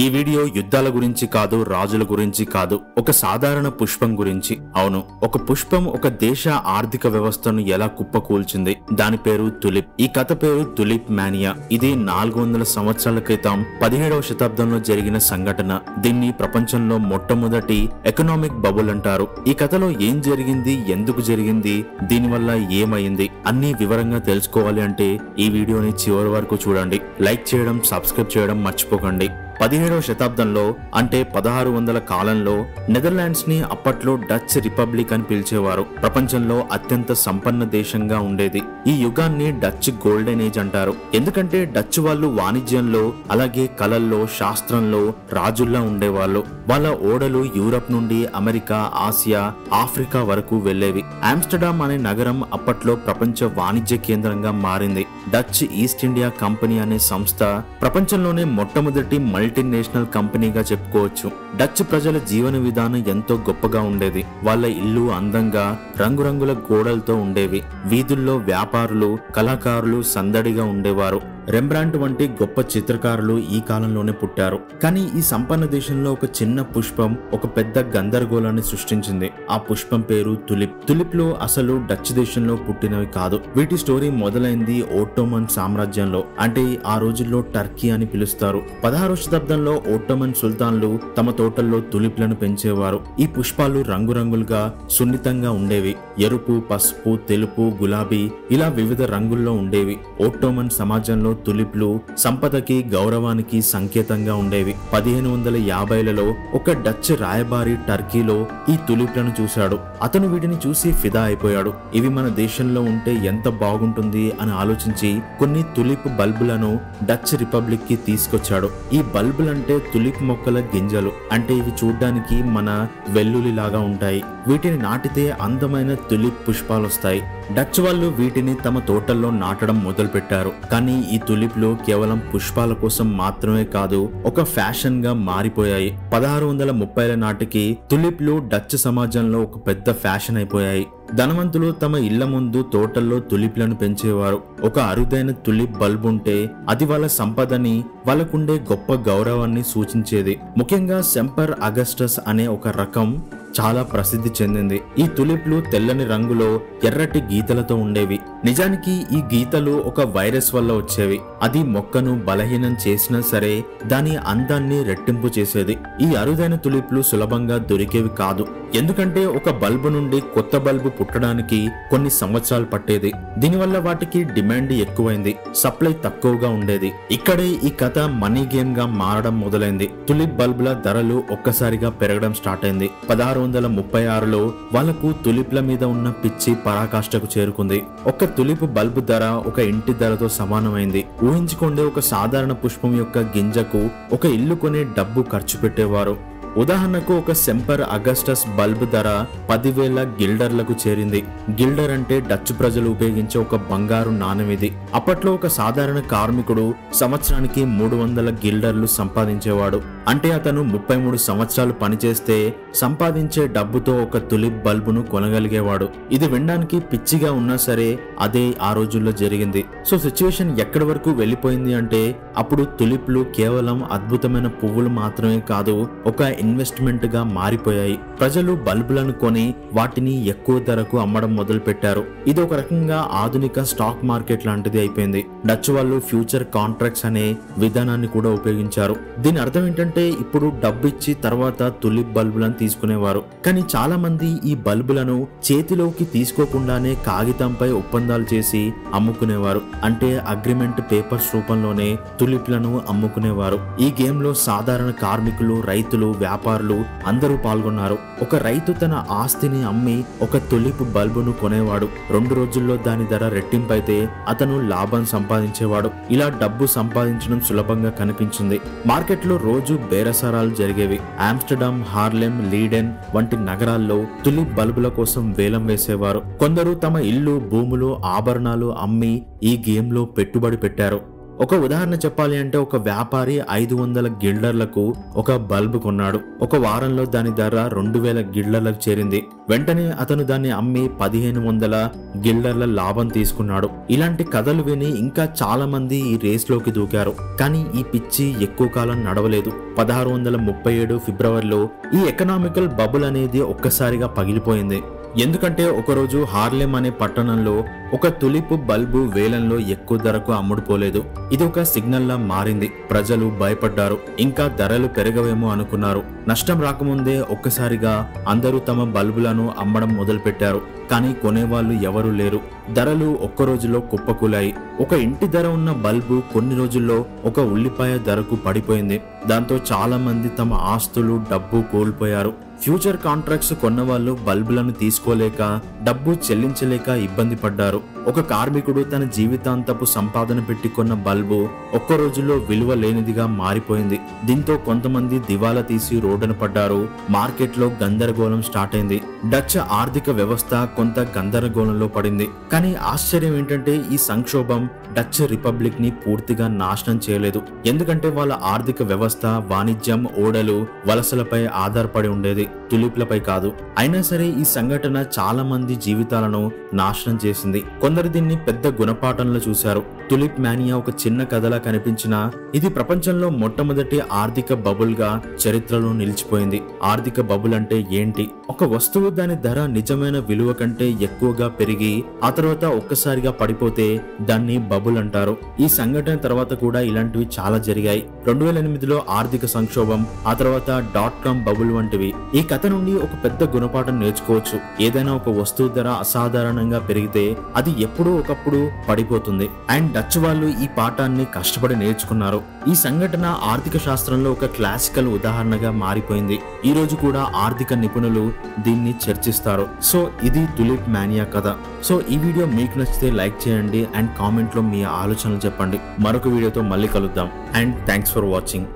ఈ వీడియో యుద్ధాల గురించి కాదు, రాజుల గురించి కాదు, ఒక సాధారణ పుష్పం గురించి. అవును, ఒక పుష్పం ఒక దేశ ఆర్థిక వ్యవస్థను ఎలా కుప్పకూల్చింది. దాని పేరు తులిప్. ఈ కథ పేరు తులిప్ మానియా. ఇది 400 సంవత్సరాల క్రితం 17వ శతాబ్దంలో జరిగిన సంఘటన. దీన్ని ప్రపంచంలో మొట్టమొదటి ఎకనామిక్ బబుల్ అంటారు. ఈ కథలో ఏం జరిగింది, ఎందుకు జరిగింది, దీనివల్ల ఏమైంది అన్ని వివరంగా తెలుసుకోవాలి అంటే ఈ వీడియోని చివరి వరకు చూడండి. లైక్ చేయడం, సబ్స్క్రైబ్ చేయడం మర్చిపోకండి. 17వ శతాబ్దంలో అంటే 1600 కాలంలో నెదర్లాండ్స్ ని అప్పట్లో డచ్ రిపబ్లిక్ అని పిలిచేవారు. ప్రపంచంలో అత్యంత సంపన్న దేశంగా ఉండేది. ఈ యుగాన్ని డచ్ గోల్డెన్ ఏజ్ అంటారు. ఎందుకంటే డచ్ వాళ్ళు వాణిజ్యంలో, అలాగే కళల్లో, శాస్త్రంలో రాజుల్లా ఉండేవాళ్ళు. వాళ్ళ ఓడలు యూరప్ నుండి అమెరికా, ఆసియా, ఆఫ్రికా వరకు వెళ్లేవి. ఆమ్స్టర్డామ్ అనే నగరం అప్పట్లో ప్రపంచ వాణిజ్య కేంద్రంగా మారింది. డచ్ ఈస్ట్ ఇండియా కంపెనీ అనే సంస్థ ప్రపంచంలోనే మొట్టమొదటి మల్టీనేషనల్ కంపెనీగా చెప్పుకోవచ్చు. డచ్ ప్రజల జీవన విధానం ఎంతో గొప్పగా ఉండేది. వాళ్ళ ఇల్లు అందంగా రంగురంగుల గోడలతో ఉండేవి. వీధుల్లో వ్యాపారులు, కళాకారులు సందడిగా ఉండేవారు. రెంబ్రాంట్ వంటి గొప్ప చిత్రకారులు ఈ కాలంలోనే పుట్టారు. కానీ ఈ సంపన్న దేశంలో ఒక చిన్న పుష్పం ఒక పెద్ద గందరగోళాన్ని సృష్టించింది. ఆ పుష్పం పేరు తులిప్. తులిప్ లో అసలు డచ్ దేశంలో పుట్టినవి కాదు. వీటి స్టోరీ మొదలైంది ఓట్టోమన్ సామ్రాజ్యంలో, అంటే ఆ రోజుల్లో టర్కీ అని పిలుస్తారు. 16వ శతాబ్దంలో ఓట్టోమన్ సుల్తాన్లు తమ తోటల్లో తులిప్లను పెంచేవారు. ఈ పుష్పాలు రంగురంగులుగా, సున్నితంగా ఉండేవి. ఎరుపు, పసుపు, తెలుపు, గులాబీ ఇలా వివిధ రంగుల్లో ఉండేవి. ఓట్టోమన్ సమాజంలో తులిప్లు సంపదకి, గౌరవానికి సంకేతంగా ఉండేవి. 1550లలో ఒక డచ్ రాయబారి టర్కీలో ఈ తులిప్లను చూశాడు. అతను వీటిని చూసి ఫిదా అయిపోయాడు. ఇవి మన దేశంలో ఉంటే ఎంత బాగుంటుంది అని ఆలోచించి కొన్ని తులిప్ బల్బులను డచ్ రిపబ్లిక్ కి తీసుకొచ్చాడు. ఈ బల్బులంటే తులిప్ మొక్కల గింజలు. అంటే ఇవి చూడ్డానికి మన వెల్లుల్లి లాగా ఉంటాయి. వీటిని నాటితే అందమైన తులిప్ పుష్పాలు వస్తాయి. డచ్ వాళ్ళు వీటిని తమ తోటల్లో నాటడం మొదలు పెట్టారు. కానీ ఈ తులిప్లు కేవలం పుష్పాల కోసం మాత్రమే కాదు, ఒక ఫ్యాషన్ గా మారిపోయాయి. 1630ల నాటికి తులిప్లు డచ్ సమాజంలో ఒక పెద్ద ఫ్యాషన్ అయిపోయాయి. ధనవంతులు తమ ఇళ్ల ముందు తోటల్లో తులిప్లను పెంచేవారు. ఒక అరుదైన తులిప్ బల్బ్ ఉంటే అది వాళ్ళ సంపదని, వాళ్ళకుండే గొప్ప గౌరవాన్ని సూచించేది. ముఖ్యంగా సెంపర్ అగస్టస్ అనే ఒక రకం చాలా ప్రసిద్ధి చెందింది. ఈ తులిప్లు తెల్లని రంగులో ఎర్రటి గీతలతో ఉండేవి. నిజానికి ఈ గీతలు ఒక వైరస్ వల్ల వచ్చేవి. అది మొక్కను బలహీనం చేసినా సరే దాని అందాన్ని రెట్టింపు చేసేది. ఈ అరుదైన తులిప్లు సులభంగా దొరికేవి కాదు. ఎందుకంటే ఒక బల్బు నుండి కొత్త బల్బు పుట్టడానికి కొన్ని సంవత్సరాలు పట్టేది. దీనివల్ల వాటికి డిమాండ్ ఎక్కువైంది, సప్లై తక్కువగా ఉండేది. ఇక్కడే ఈ కథ మనీ గేమ్ గా మారడం మొదలైంది. తులిప్ బల్బుల ధరలు ఒక్కసారిగా పెరగడం స్టార్ట్ అయింది. 1636లో వాళ్లకు తులిప్ల మీద ఉన్న పిచ్చి పరాకాష్ఠకు చేరుకుంది. ఒక తులిప్ బల్బు ధర ఒక ఇంటి ధరతో సమానమైంది. ఊహించుకోండి, ఒక సాధారణ పుష్పం యొక్క గింజకు ఒక ఇల్లు కొనే డబ్బు ఖర్చు పెట్టేవారు. ఉదాహరణకు ఒక సెంపర్ అగస్టస్ బల్బ్ ధర 10,000 గిల్డర్లకు చేరింది. గిల్డర్ అంటే డచ్ ప్రజలు ఉపయోగించే ఒక బంగారు నాణెం ఇది. అప్పట్లో ఒక సాధారణ కార్మికుడు సంవత్సరానికి 300 గిల్డర్లు సంపాదించేవాడు. అంటే అతను 33 సంవత్సరాలు పనిచేస్తే సంపాదించే డబ్బుతో ఒక తులిప్ బల్బును కొనగలిగేవాడు. ఇది వినడానికి పిచ్చిగా ఉన్నా సరే అదే ఆ రోజుల్లో జరిగింది. సో సిచ్యువేషన్ ఎక్కడి వరకు వెళ్ళిపోయింది అంటే అప్పుడు తులిప్లు కేవలం అద్భుతమైన పువ్వులు మాత్రమే కాదు, ఒక ఇన్వెస్ట్మెంట్ గా మారిపోయాయి. ప్రజలు బల్బులను కొని వాటిని ఎక్కువ ధరకు అమ్మడం మొదలు పెట్టారు. ఇది ఒక రకంగా ఆధునిక స్టాక్ మార్కెట్ లాంటిది అయిపోయింది. డచ్ వాళ్ళు ఫ్యూచర్ కాంట్రాక్ట్స్ అనే విధానాన్ని కూడా ఉపయోగించారు. దీని అర్థం ఏంటంటే ఇప్పుడు డబ్బు ఇచ్చి తర్వాత తులిప్ బల్బులను తీసుకునేవారు. కానీ చాలా మంది ఈ బల్బులను చేతిలోకి తీసుకోకుండానే కాగితంపై ఒప్పందాలు చేసి అమ్ముకునేవారు. అంటే అగ్రిమెంట్ పేపర్స్ రూపంలోనే తులిప్లను అమ్ముకునేవారు. ఈ గేమ్ లో సాధారణ కార్మికులు, రైతులు, వ్యాపారులు అందరూ పాల్గొన్నారు. ఒక రైతు తన ఆస్తిని అమ్మి ఒక తులిప్ బల్బును కొనేవాడు. 2 రోజుల్లో దాని ధర రెట్టింపైతే అతను లాభం సంపాదించేవాడు. ఇలా డబ్బు సంపాదించడం సులభంగా కనిపించింది. మార్కెట్లో రోజు బేరసారాలు జరిగేవి. ఆమ్స్టర్డామ్, హార్లెమ్, లీడెన్ వంటి నగరాల్లో తులిప్ బల్బుల కోసం వేలం వేసేవారు. కొందరు తమ ఇల్లు, భూములు, ఆభరణాలు అమ్మి ఈ గేమ్ లో పెట్టుబడి పెట్టారు. ఒక ఉదాహరణ చెప్పాలి అంటే ఒక వ్యాపారి 500 గిల్డర్లకు ఒక బల్బు కొన్నాడు. ఒక వారంలో దాని ధర 2000 గిల్డర్లకు చేరింది. వెంటనే అతను దాన్ని అమ్మి 1500 గిల్డర్ల లాభం తీసుకున్నాడు. ఇలాంటి కథలు విని ఇంకా చాలా మంది ఈ రేస్ లోకి దూకారు. కానీ ఈ పిచ్చి ఎక్కువ కాలం నడవలేదు. 1637 ఫిబ్రవరిలో ఈ ఎకనామికల్ బబుల్ అనేది ఒక్కసారిగా పగిలిపోయింది. ఎందుకంటే ఒకరోజు హార్లెమ్ అనే పట్టణంలో ఒక తులిప్ బల్బు వేలంలో ఎక్కువ ధరకు అమ్ముడుపోలేదు. ఇది ఒక సిగ్నల్ లా మారింది. ప్రజలు భయపడ్డారు. ఇంకా ధరలు పెరగవేమో అనుకున్నారు. నష్టం రాకముందే ఒక్కసారిగా అందరూ తమ బల్బులను అమ్మడం మొదలుపెట్టారు. కానీ కొనేవాళ్ళు ఎవరూ లేరు. ధరలు ఒక్క రోజులో కుప్పకూలాయి. ఒక ఇంటి ధర ఉన్న బల్బు కొన్ని రోజుల్లో ఒక ఉల్లిపాయ ధరకు పడిపోయింది. దాంతో చాలా మంది తమ ఆస్తులు డబ్బు కోల్పోయారు. ఫ్యూచర్ కాంట్రాక్ట్స్ కొన్నవాళ్ళు బల్బులను తీసుకోలేక డబ్బు చెల్లించలేక ఇబ్బంది పడ్డారు. ఒక కార్మికుడు తన జీవితాంతపు సంపాదన పెట్టి కొన్న బల్బు ఒక్క రోజులో విలువ లేనిదిగా మారిపోయింది. దీంతో కొంతమంది దివాలా తీసి రోడ్డున పడ్డారు. మార్కెట్లో గందరగోళం స్టార్ట్ అయింది. డచ్ ఆర్థిక వ్యవస్థ కొంత గందరగోళంలో పడింది. కానీ ఆశ్చర్యం ఏంటంటే ఈ సంక్షోభం డచ్ రిపబ్లిక్ ని పూర్తిగా నాశనం చేయలేదు. ఎందుకంటే వాళ్ళ ఆర్థిక వ్యవస్థ వాణిజ్యం, ఓడలు, వలసలపై ఆధారపడి ఉండేది, తులిప్లపై కాదు. అయినా సరే ఈ సంఘటన చాలా మంది జీవితాలను నాశనం చేసింది. కొందరు దీన్ని పెద్ద గుణపాఠంలో చూశారు. తులిప్ మానియా ఒక చిన్న కథలా కనిపించినా ఇది ప్రపంచంలో మొట్టమొదటి ఆర్థిక బబుల్ గా చరిత్రలో నిలిచిపోయింది. ఆర్థిక బబుల్ అంటే ఏంటి? ఒక వస్తువు దాని ధర నిజమైన విలువ కంటే ఎక్కువగా పెరిగి ఆ తర్వాత ఒక్కసారిగా పడిపోతే దాన్ని బబుల్ అంటారు. ఈ సంఘటన తర్వాత కూడా ఇలాంటివి చాలా జరిగాయి. 2008లో ఆర్థిక సంక్షోభం, ఆ తర్వాత .com బబుల్ వంటివి. ఈ కథ నుండి ఒక పెద్ద గుణపాఠం నేర్చుకోవచ్చు. ఏదైనా ఒక వస్తువు ధర అసాధారణంగా పెరిగితే అది ఎప్పుడో ఒకప్పుడు పడిపోతుంది. అండ్ డచ్ వాళ్ళు ఈ పాఠాన్ని కష్టపడి నేర్చుకున్నారు. ఈ సంఘటన ఆర్థిక శాస్త్రంలో ఒక క్లాసికల్ ఉదాహరణగా మారిపోయింది. ఈ రోజు కూడా ఆర్థిక నిపుణులు దీన్ని చర్చిస్తారు. సో ఇది తులిప్ మానియా కథ. సో ఈ వీడియో మీకు నచ్చితే లైక్ చేయండి అండ్ కామెంట్ లో మీ ఆలోచనలు చెప్పండి. మరొక వీడియోతో మళ్ళీ కలుద్దాం అండ్ థ్యాంక్స్ ఫర్ వాచింగ్.